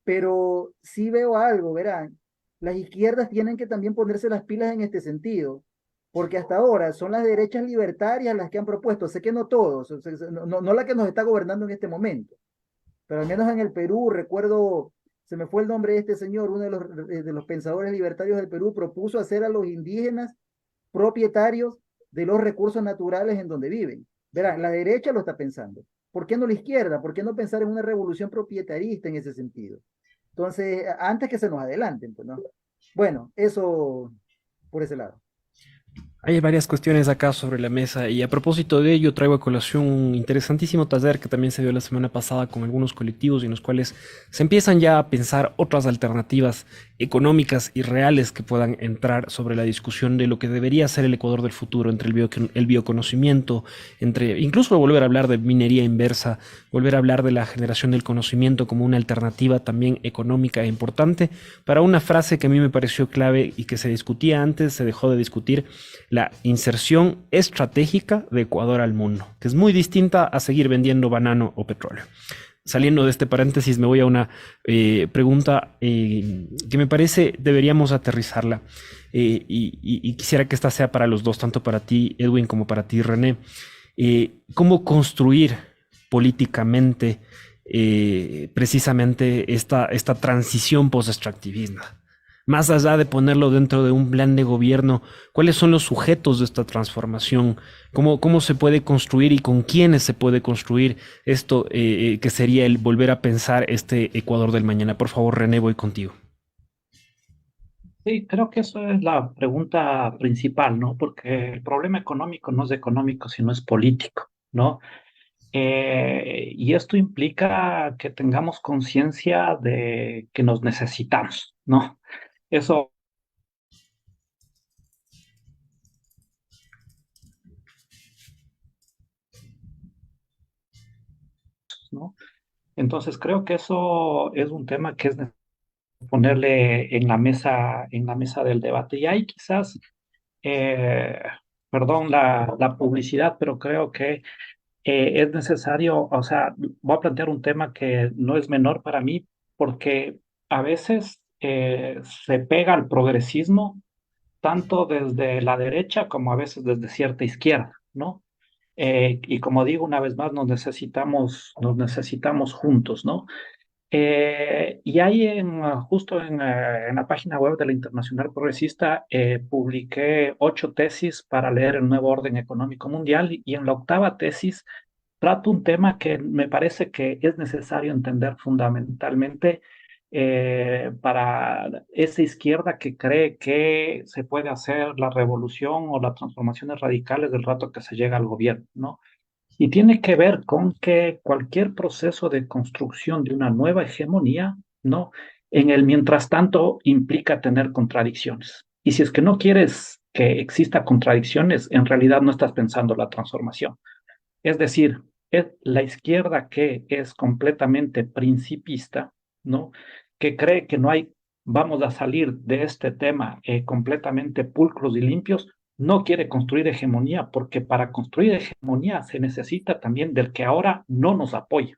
pero sí veo algo, verán, las izquierdas tienen que también ponerse las pilas en este sentido, porque hasta ahora son las derechas libertarias las que han propuesto, sé que no todos, no la que nos está gobernando en este momento, pero al menos en el Perú, recuerdo, se me fue el nombre de este señor, uno de los pensadores libertarios del Perú, propuso hacer a los indígenas propietarios de los recursos naturales en donde viven. Verán, la derecha lo está pensando. ¿Por qué no la izquierda? ¿Por qué no pensar en una revolución propietarista en ese sentido? Entonces, antes que se nos adelanten, pues, ¿no? Bueno, eso por ese lado. Hay varias cuestiones acá sobre la mesa y a propósito de ello traigo a colación un interesantísimo taller que también se dio la semana pasada con algunos colectivos y en los cuales se empiezan ya a pensar otras alternativas económicas y reales que puedan entrar sobre la discusión de lo que debería ser el Ecuador del futuro, entre el bioconocimiento, entre incluso volver a hablar de minería inversa, volver a hablar de la generación del conocimiento como una alternativa también económica e importante, para una frase que a mí me pareció clave y que se discutía antes, se dejó de discutir, la inserción estratégica de Ecuador al mundo, que es muy distinta a seguir vendiendo banano o petróleo. Saliendo de este paréntesis, me voy a una pregunta que me parece deberíamos aterrizarla y quisiera que esta sea para los dos, tanto para ti, Edwin, como para ti, René. ¿Cómo construir políticamente precisamente esta transición post-extractivismo? Más allá de ponerlo dentro de un plan de gobierno, ¿cuáles son los sujetos de esta transformación? ¿Cómo se puede construir y con quiénes se puede construir esto que sería el volver a pensar este Ecuador del mañana? Por favor, René, voy contigo. Sí, creo que eso es la pregunta principal, ¿no? Porque el problema económico no es económico, sino es político, ¿no? Y esto implica que tengamos conciencia de que nos necesitamos, ¿no? Eso, ¿no? Entonces creo que eso es un tema que es necesario ponerle en la mesa del debate. Y ahí quizás, eh, perdón la publicidad, pero creo que es necesario, o sea, voy a plantear un tema que no es menor para mí, porque a veces se pega al progresismo tanto desde la derecha como a veces desde cierta izquierda, ¿no? Y como digo, una vez más, nos necesitamos juntos, ¿no? Y ahí justo en la página web de la Internacional Progresista publiqué 8 tesis para leer el nuevo orden económico mundial y en la octava tesis trato un tema que me parece que es necesario entender fundamentalmente para esa izquierda que cree que se puede hacer la revolución o las transformaciones radicales del rato que se llega al gobierno, ¿no? Y tiene que ver con que cualquier proceso de construcción de una nueva hegemonía, ¿no? En el mientras tanto implica tener contradicciones. Y si es que no quieres que exista contradicciones, en realidad no estás pensando la transformación. Es decir, es la izquierda que es completamente principista, ¿no? Que cree que no hay, vamos a salir de este tema completamente pulcros y limpios, no quiere construir hegemonía, porque para construir hegemonía se necesita también del que ahora no nos apoya.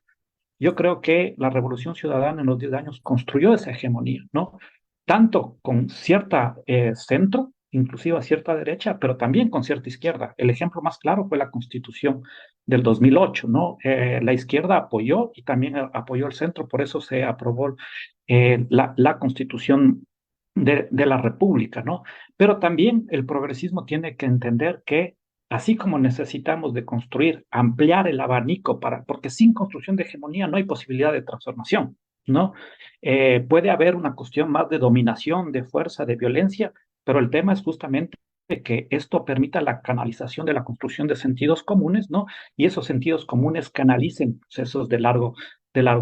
Yo creo que la Revolución Ciudadana en los 10 años construyó esa hegemonía, ¿no? Tanto con cierta centro, inclusive a cierta derecha, pero también con cierta izquierda. El ejemplo más claro fue la Constitución del 2008, ¿no? La izquierda apoyó y también apoyó el centro, por eso se aprobó la Constitución de la República, ¿no? Pero también el progresismo tiene que entender que así como necesitamos de construir, ampliar el abanico porque sin construcción de hegemonía no hay posibilidad de transformación, ¿no? Puede haber una cuestión más de dominación, de fuerza, de violencia, pero el tema es justamente que esto permita la canalización de la construcción de sentidos comunes, ¿no? Y esos sentidos comunes canalicen procesos de largo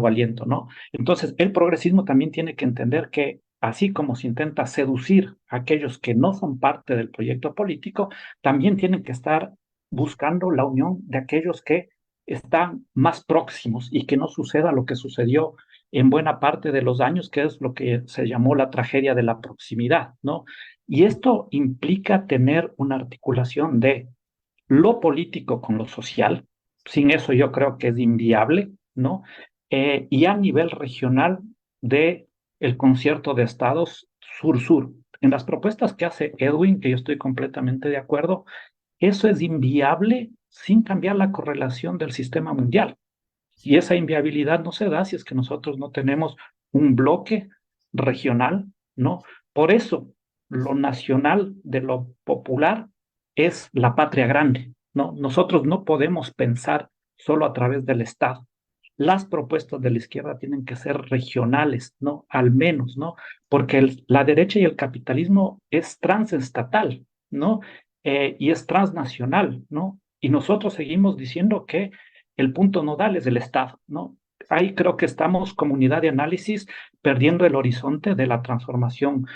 aliento, ¿no? Entonces, el progresismo también tiene que entender que así como se intenta seducir a aquellos que no son parte del proyecto político, también tienen que estar buscando la unión de aquellos que están más próximos y que no suceda lo que sucedió en buena parte de los años, que es lo que se llamó la tragedia de la proximidad, ¿no? Y esto implica tener una articulación de lo político con lo social. Sin eso yo creo que es inviable, ¿no? Y a nivel regional de el concierto de estados sur-sur. En las propuestas que hace Edwin, que yo estoy completamente de acuerdo, eso es inviable sin cambiar la correlación del sistema mundial. Y esa inviabilidad no se da si es que nosotros no tenemos un bloque regional, ¿no? Por eso, lo nacional de lo popular es la patria grande, ¿no? Nosotros no podemos pensar solo a través del Estado. Las propuestas de la izquierda tienen que ser regionales, ¿no? Al menos, ¿no? Porque la derecha y el capitalismo es transestatal, ¿no? Y es transnacional, ¿no? Y nosotros seguimos diciendo que el punto nodal es el Estado, ¿no? Ahí creo que estamos, comunidad de análisis, perdiendo el horizonte de la transformación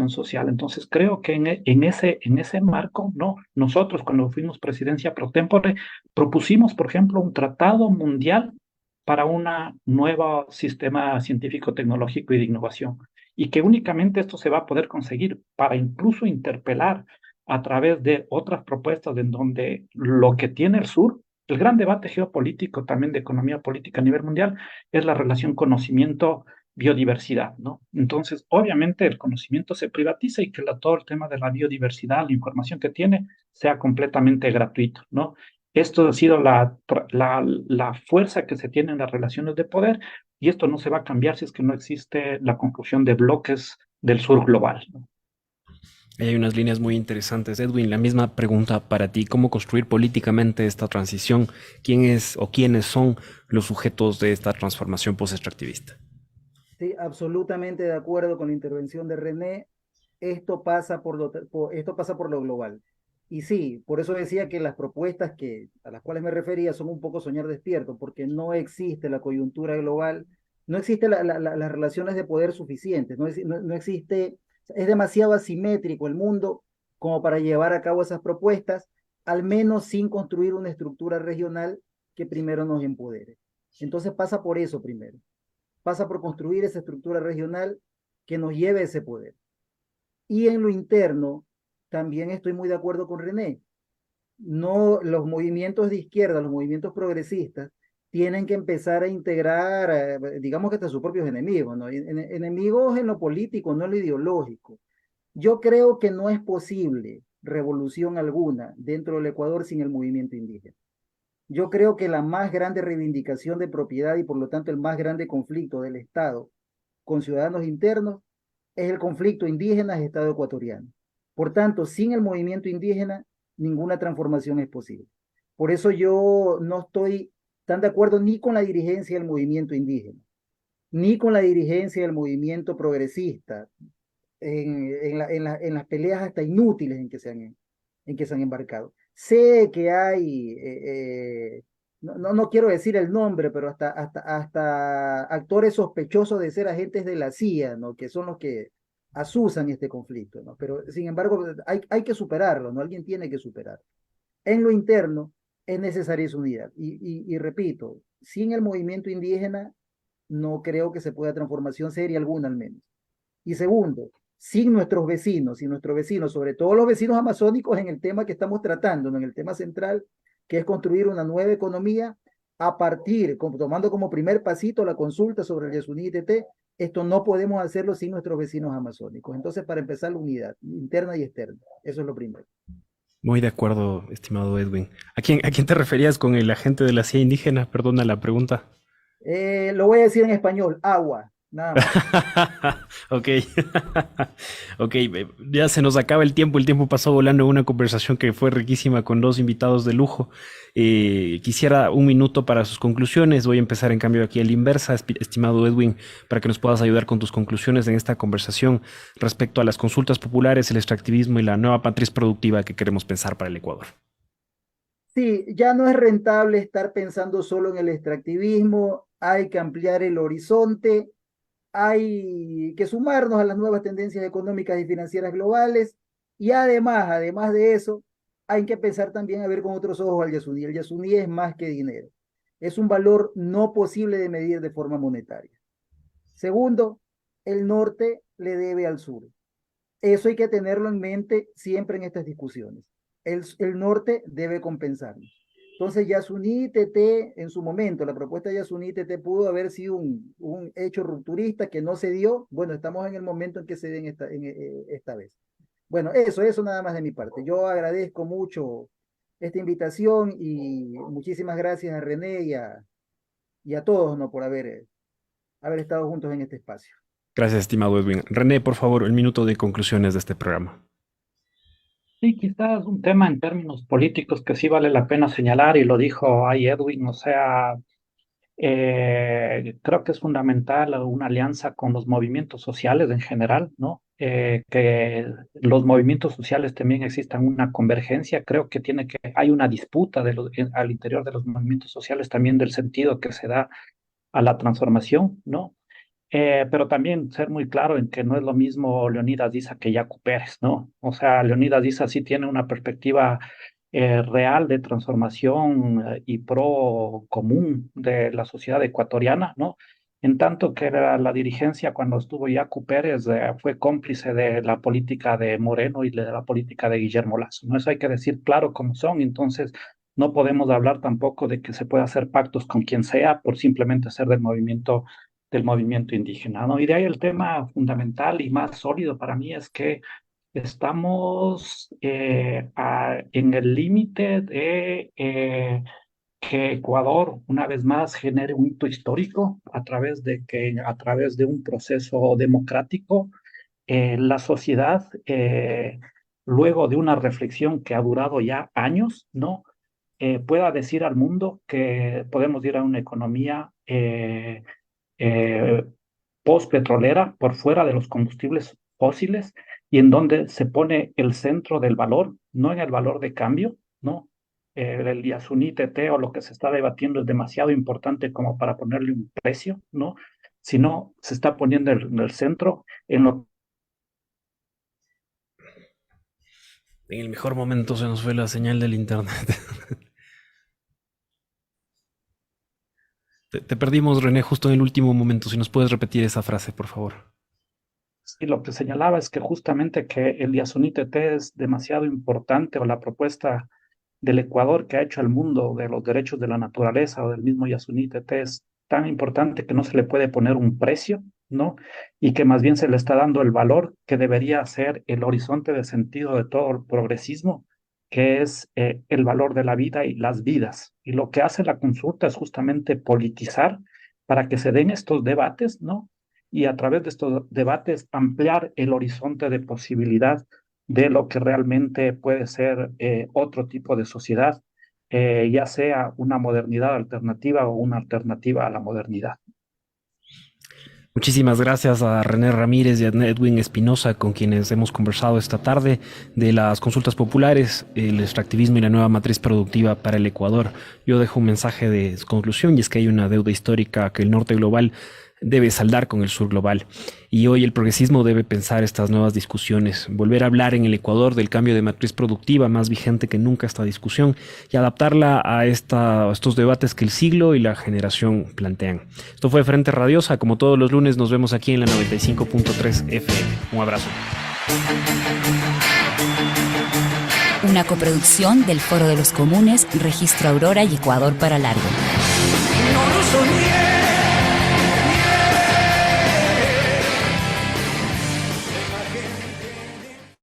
social. Entonces creo que en ese marco, ¿no? Nosotros cuando fuimos presidencia pro tempore, propusimos, por ejemplo, un tratado mundial para un nuevo sistema científico, tecnológico y de innovación. Y que únicamente esto se va a poder conseguir para incluso interpelar a través de otras propuestas en donde lo que tiene el sur, el gran debate geopolítico también de economía política a nivel mundial, es la relación conocimiento-biodiversidad, ¿no? Entonces, obviamente el conocimiento se privatiza y que todo el tema de la biodiversidad, la información que tiene, sea completamente gratuito, ¿no? Esto ha sido la fuerza que se tiene en las relaciones de poder y esto no se va a cambiar si es que no existe la construcción de bloques del sur global, ¿no? Ahí hay unas líneas muy interesantes. Edwin, la misma pregunta para ti. ¿Cómo construir políticamente esta transición? ¿Quién es o quiénes son los sujetos de esta transformación post-extractivista? Sí, absolutamente de acuerdo con la intervención de René. Esto pasa esto pasa por lo global. Y sí, por eso decía que las propuestas a las cuales me refería son un poco soñar despierto, porque no existe la coyuntura global, no existe las relaciones de poder suficientes, no existe, es demasiado asimétrico el mundo como para llevar a cabo esas propuestas, al menos sin construir una estructura regional que primero nos empodere. Entonces pasa por eso primero, pasa por construir esa estructura regional que nos lleve a ese poder. Y en lo interno, también estoy muy de acuerdo con René. No, los movimientos de izquierda, los movimientos progresistas, tienen que empezar a integrar, digamos que hasta sus propios enemigos, ¿no? Enemigos en lo político, no en lo ideológico. Yo creo que no es posible revolución alguna dentro del Ecuador sin el movimiento indígena. Yo creo que la más grande reivindicación de propiedad y por lo tanto el más grande conflicto del Estado con ciudadanos internos es el conflicto indígena-Estado ecuatoriano. Por tanto, sin el movimiento indígena, ninguna transformación es posible. Por eso yo no estoy tan de acuerdo ni con la dirigencia del movimiento indígena, ni con la dirigencia del movimiento progresista, en las peleas hasta inútiles en que se han embarcado. Sé que hay, no quiero decir el nombre, pero hasta actores sospechosos de ser agentes de la CIA, ¿no? Que son los que asusan este conflicto, ¿no? Pero sin embargo, hay que superarlo, ¿no? Alguien tiene que superarlo. En lo interno es necesaria esa unidad. Y repito, sin el movimiento indígena no creo que se pueda transformación seria alguna al menos. Y segundo, sin nuestros vecinos, sobre todo los vecinos amazónicos en el tema que estamos tratando, ¿no? En el tema central, que es construir una nueva economía a partir, tomando como primer pasito la consulta sobre el Yasuní ITT, esto no podemos hacerlo sin nuestros vecinos amazónicos. Entonces, para empezar, la unidad interna y externa. Eso es lo primero. Muy de acuerdo, estimado Edwin. ¿A quién te referías con el agente de la CIA indígena? Perdona la pregunta. Lo voy a decir en español, agua, nada más. Ok, ok, ya se nos acaba el tiempo pasó volando en una conversación que fue riquísima con dos invitados de lujo. Quisiera un minuto para sus conclusiones, voy a empezar en cambio aquí a la inversa, estimado Edwin, para que nos puedas ayudar con tus conclusiones en esta conversación respecto a las consultas populares, el extractivismo y la nueva matriz productiva que queremos pensar para el Ecuador. Sí, ya no es rentable estar pensando solo en el extractivismo, hay que ampliar el horizonte, hay que sumarnos a las nuevas tendencias económicas y financieras globales y además de eso, hay que pensar también a ver con otros ojos al Yasuní. El Yasuní es más que dinero, es un valor no posible de medir de forma monetaria. Segundo, el norte le debe al sur. Eso hay que tenerlo en mente siempre en estas discusiones. El norte debe compensarnos. Entonces, Yasuní ITT, en su momento, la propuesta de Yasuní ITT pudo haber sido un hecho rupturista que no se dio. Bueno, estamos en el momento en que se den esta vez. Bueno, eso nada más de mi parte. Yo agradezco mucho esta invitación y muchísimas gracias a René y a todos, ¿no?, por haber estado juntos en este espacio. Gracias, estimado Edwin. René, por favor, el minuto de conclusiones de este programa. Sí, quizás un tema en términos políticos que sí vale la pena señalar, y lo dijo ahí Edwin, o sea, creo que es fundamental una alianza con los movimientos sociales en general, ¿no? Que los movimientos sociales también existan una convergencia, creo que hay una disputa al interior de los movimientos sociales también del sentido que se da a la transformación, ¿no? Pero también ser muy claro en que no es lo mismo Leonidas Diza que Yacu Pérez, ¿no? O sea, Leonidas Diza sí tiene una perspectiva real de transformación y pro común de la sociedad ecuatoriana, ¿no? En tanto que la dirigencia cuando estuvo Yacu Pérez fue cómplice de la política de Moreno y de la política de Guillermo Lasso, ¿no? Eso hay que decir claro como son, entonces no podemos hablar tampoco de que se pueda hacer pactos con quien sea por simplemente ser del movimiento indígena, ¿no? Y de ahí el tema fundamental y más sólido para mí es que estamos en el límite de que Ecuador una vez más genere un hito histórico a través de un proceso democrático, la sociedad, luego de una reflexión que ha durado ya años, ¿no? Pueda decir al mundo que podemos ir a una economía post-petrolera por fuera de los combustibles fósiles y en donde se pone el centro del valor, no en el valor de cambio, ¿no? El Yasuní ITT o lo que se está debatiendo es demasiado importante como para ponerle un precio, ¿no? Sino se está poniendo en el centro en lo. En el mejor momento se nos fue la señal del internet. Te perdimos, René, justo en el último momento. Si nos puedes repetir esa frase, por favor. Sí, lo que señalaba es que justamente que el Yasuní ITT es demasiado importante, o la propuesta del Ecuador que ha hecho al mundo de los derechos de la naturaleza o del mismo Yasuní ITT es tan importante que no se le puede poner un precio, ¿no? Y que más bien se le está dando el valor que debería ser el horizonte de sentido de todo el progresismo, que es el valor de la vida y las vidas. Y lo que hace la consulta es justamente politizar para que se den estos debates, ¿no? Y a través de estos debates ampliar el horizonte de posibilidad de lo que realmente puede ser otro tipo de sociedad, ya sea una modernidad alternativa o una alternativa a la modernidad. Muchísimas gracias a René Ramírez y a Edwin Espinosa, con quienes hemos conversado esta tarde de las consultas populares, el extractivismo y la nueva matriz productiva para el Ecuador. Yo dejo un mensaje de conclusión, y es que hay una deuda histórica que el norte global debe saldar con el sur global. Y hoy el progresismo debe pensar estas nuevas discusiones, volver a hablar en el Ecuador del cambio de matriz productiva, más vigente que nunca esta discusión, y adaptarla a estos debates que el siglo y la generación plantean. Esto fue Frente Radiosa. Como todos los lunes, nos vemos aquí en la 95.3 FM. Un abrazo. Una coproducción del Foro de los Comunes, Registro Aurora y Ecuador para Largo. no lo soñé.